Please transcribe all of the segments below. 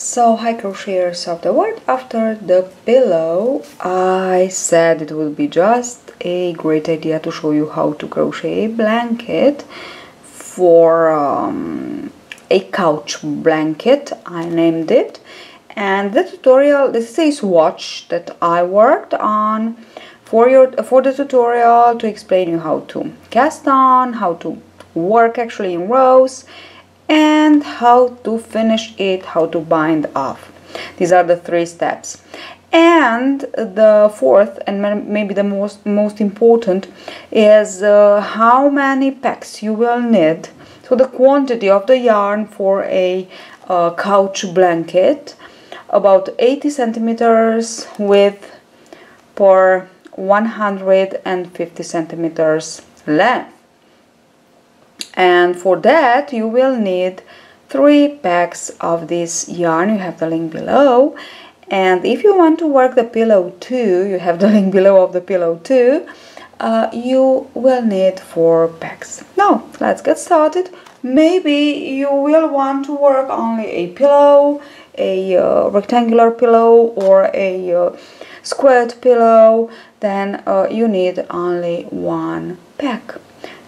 So, hi crocheters of the world, after the pillow I said it would be just a great idea to show you how to crochet a blanket for a couch blanket, I named it. And the tutorial, this is a swatch that I worked on for the tutorial to explain you how to cast on, how to work actually in rows, and how to finish it, how to bind off. These are the 3 steps. And the fourth, and maybe the most important, is how many packs you will need. So the quantity of the yarn for a couch blanket, about 80 centimeters width per 150 centimeters length. And for that you will need 3 packs of this yarn. You have the link below. And if you want to work the pillow too, you have the link below of the pillow too, you will need 4 packs. Now let's get started. Maybe you will want to work only a pillow, a rectangular pillow, or a squared pillow. Then you need only 1 pack.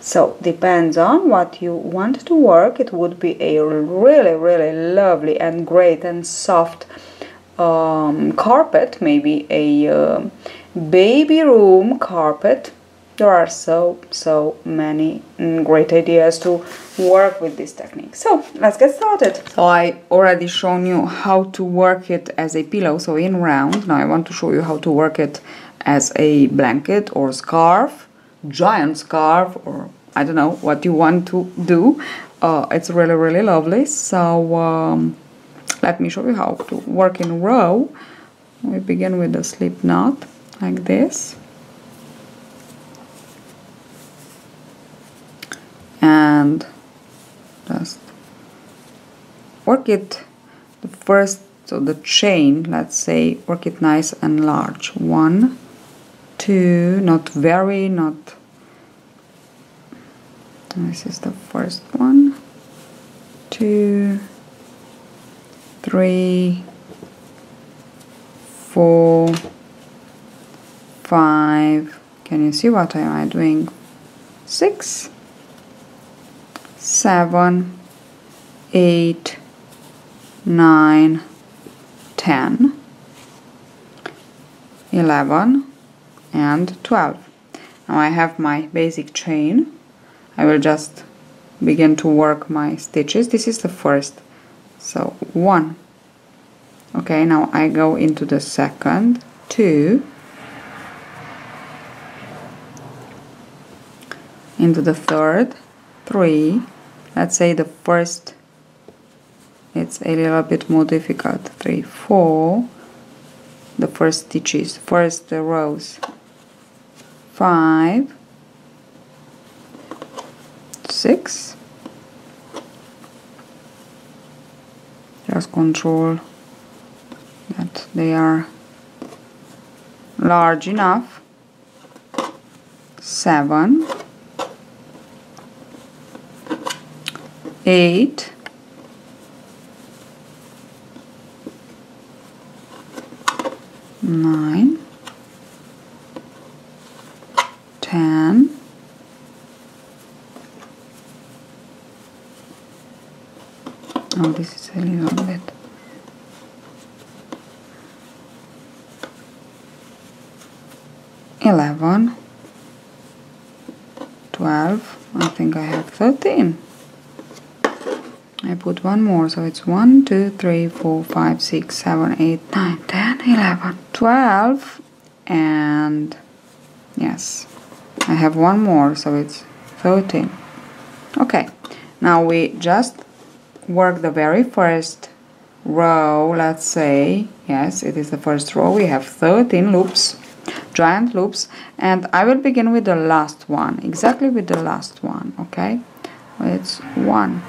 So depends on what you want to work. It would be a really lovely and great and soft carpet, maybe a baby room carpet. There are so many great ideas to work with this technique. So let's get started. So I already shown you how to work it as a pillow, so in round. Now I want to show you how to work it as a blanket or scarf, giant scarf, or I don't know what you want to do. It's really lovely. So let me show you how to work in row. We begin with the slip knot like this, and just work it the first, so the chain, let's say, work it nice and large. 1, 2, not this is the first one. 2, 3, 4, 5. Can you see what am I doing? 6, 7, 8, 9, 10, 11, and 12. Now I have my basic chain. I will just begin to work my stitches. This is the first, so 1. Okay, now I go into the second, 2, into the third, 3. Let's say the first, it's a little bit more difficult. 3, 4, the first stitches, first rows. 5, 6. Just control that they are large enough. 7, 8, 9, 10, this is a little bit. 11, 12, I think I have 13. I put 1 more, so it's 1, 2, 3, 4, 5, 6, 7, 8, 9, 10, 11, 12, and yes, I have 1 more, so it's 13. Okay, now we just work the very first row, let's say. Yes, it is the first row. We have 13 loops, giant loops, and I will begin with the last one, exactly with the last one. Okay, it's 1,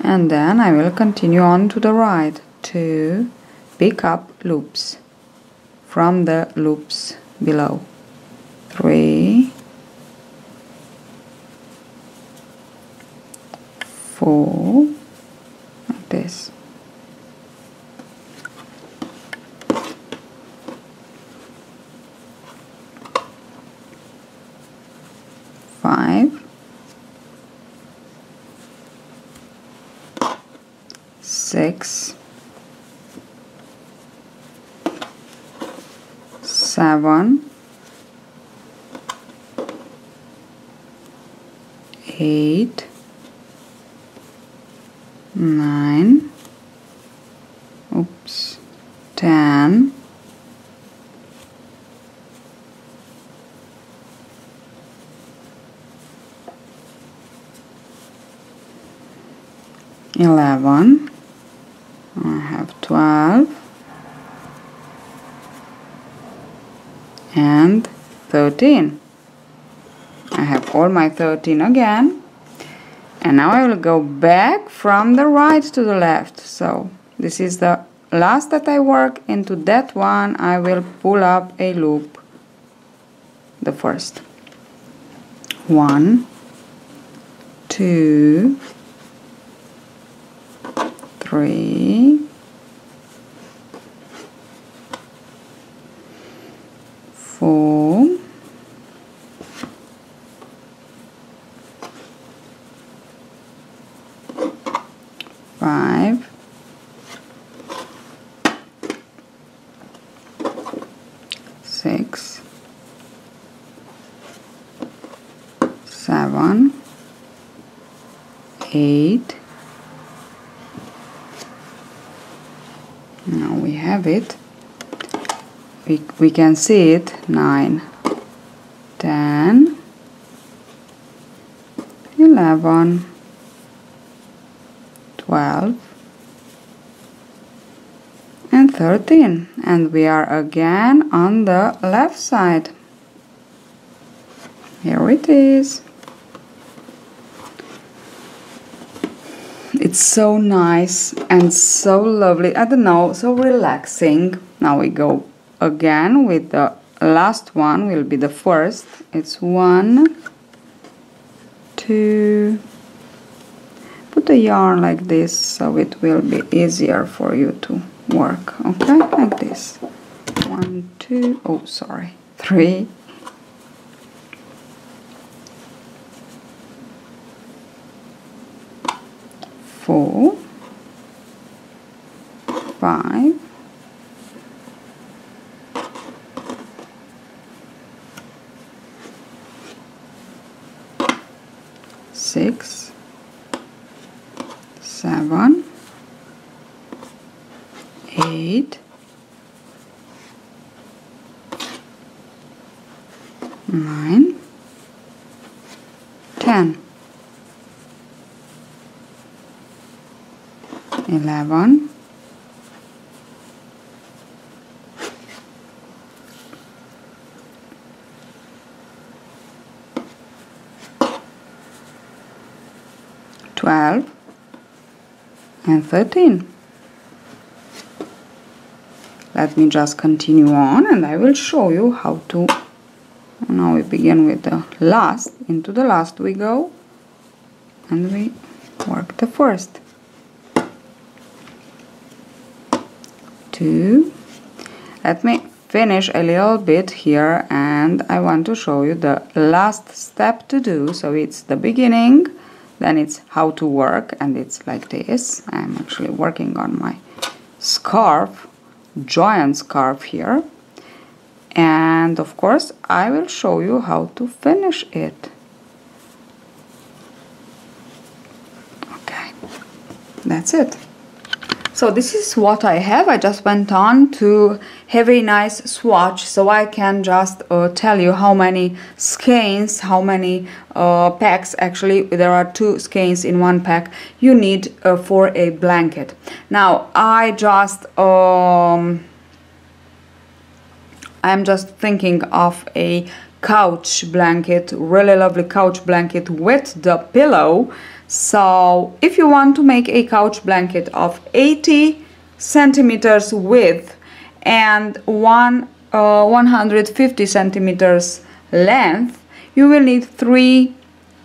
and then I will continue on to the right to pick up loops from the loops below. 3, 4, 6, 7, 8, 9, oops, 10, 11, I have 12, and 13. I have all my 13 again, and now I will go back from the right to the left. So this is the last that I work. Into that one I will pull up a loop, the first. 1, 2, 3, 4, 5, 6, 7, 8. Now we have it. We can see it. 9, 10, 11, 12, and 13. And we are again on the left side. Here it is. It's so nice and so lovely. I don't know, so relaxing. Now we go again with the last one, will be the first. It's 1, 2. Put the yarn like this so it will be easier for you to work. Okay, like this. 1, 2, oh sorry, 3, 4, 5, 6, 7, 8, 9, 10, 11, 12, and 13. Let me just continue on and I will show you how to. Now we begin with the last. Into the last we go and we work the first. 2. Let me finish a little bit here and I want to show you the last step to do. So it's the beginning, then it's how to work, and it's like this. I'm actually working on my scarf, giant scarf here, and of course I will show you how to finish it. Okay, that's it. So this is what I have. I just went on to have a nice swatch so I can just tell you how many skeins, how many packs, actually there are 2 skeins in one pack, you need for a blanket. Now I'm just thinking of a couch blanket, really lovely couch blanket with the pillow. So if you want to make a couch blanket of 80 centimeters width and 150 centimeters length, you will need 3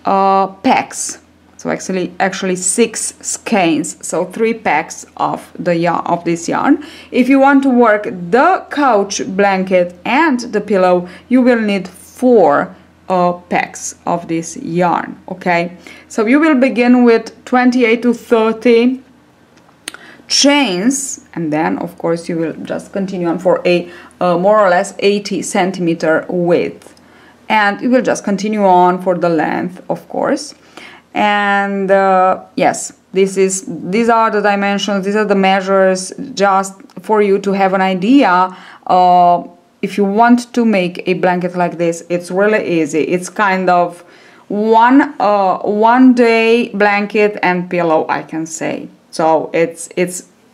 packs. So actually 6 skeins, so 3 packs of the yarn, of this yarn. If you want to work the couch blanket and the pillow, you will need 4 packs of this yarn. Okay, so you will begin with 28 to 30 chains, and then of course you will just continue on for a more or less 80 centimeter width, and you will just continue on for the length, of course. And yes, these are the dimensions, these are the measures, just for you to have an idea. If you want to make a blanket like this, it's really easy. It's kind of one day blanket and pillow, I can say. So it's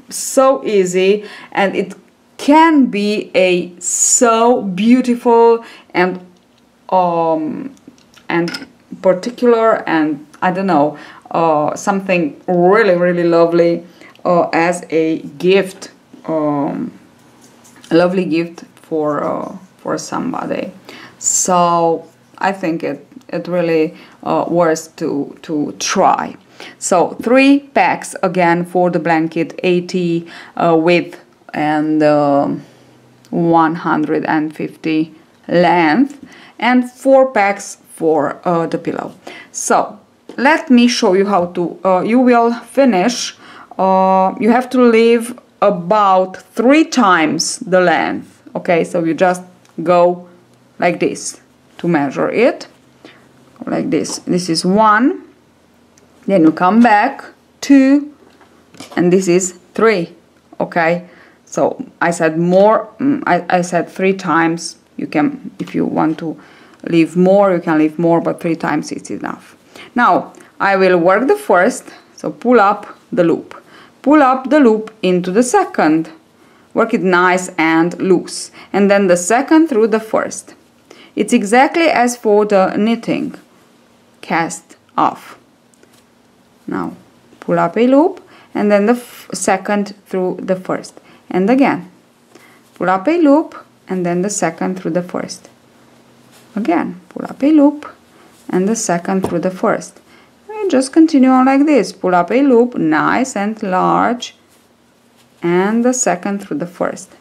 so easy, and it can be a so beautiful and particular, and I don't know, something really lovely as a gift, a lovely gift for somebody. So I think it really worth to try. So 3 packs again for the blanket, 80 width and 150 length, and 4 packs for the pillow. So let me show you how to you will finish. You have to leave about 3 times the length. Okay, so you just go like this to measure it, like this. This is 1, then you come back 2, and this is 3. Okay, so I said more, I said 3 times. You can, if you want to leave more, you can leave more, but 3 times is enough. Now I will work the first, so pull up the loop, pull up the loop into the second, work it nice and loose, and then the second through the first. It's exactly as for the knitting, cast off. Now pull up a loop, and then the second through the first, and again pull up a loop, and then the second through the first. Again pull up a loop, and the second through the first. And just continue on like this. Pull up a loop, nice and large, and the second through the first.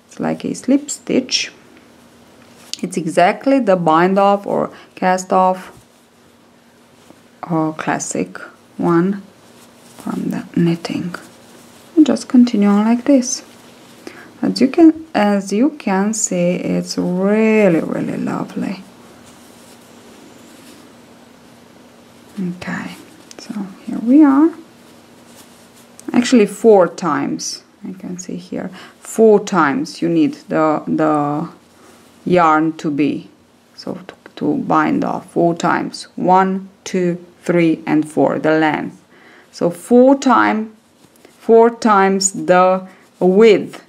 It's like a slip stitch. It's exactly the bind off or cast off or classic one from the knitting. And just continue on like this. As you can see, it's really lovely. Okay, so here we are. Actually 4 times, I can see here, 4 times you need the yarn to be, so to bind off 4 times. 1, 2, 3, and 4, the length. So 4 times the width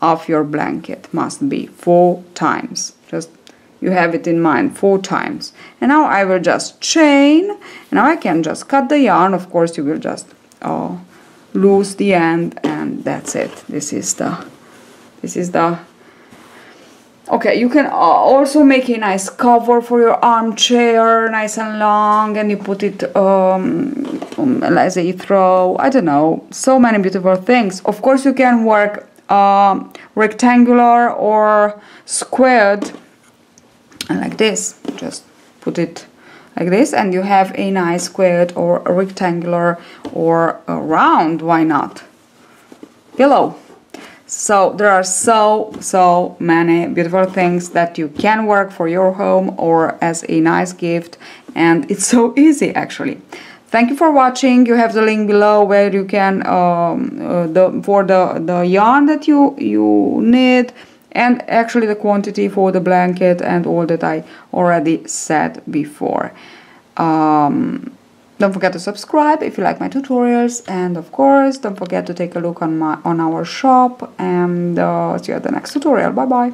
of your blanket must be 4 times. Just you have it in mind, 4 times. And now I will just chain. Now I can just cut the yarn. Of course, you will just loose the end, and that's it. This is the. Okay, you can also make a nice cover for your armchair, nice and long, and you put it as a throw. I don't know, so many beautiful things. Of course, you can work rectangular or squared, like this. Just put it like this, and you have a nice squared or a rectangular or a round, why not, pillow. So there are so many beautiful things that you can work for your home or as a nice gift, and it's so easy actually. Thank you for watching. You have the link below where you can for the yarn that you need, and actually the quantity for the blanket and all that I already said before. Don't forget to subscribe if you like my tutorials, and of course don't forget to take a look on our shop, and see you at the next tutorial. Bye bye.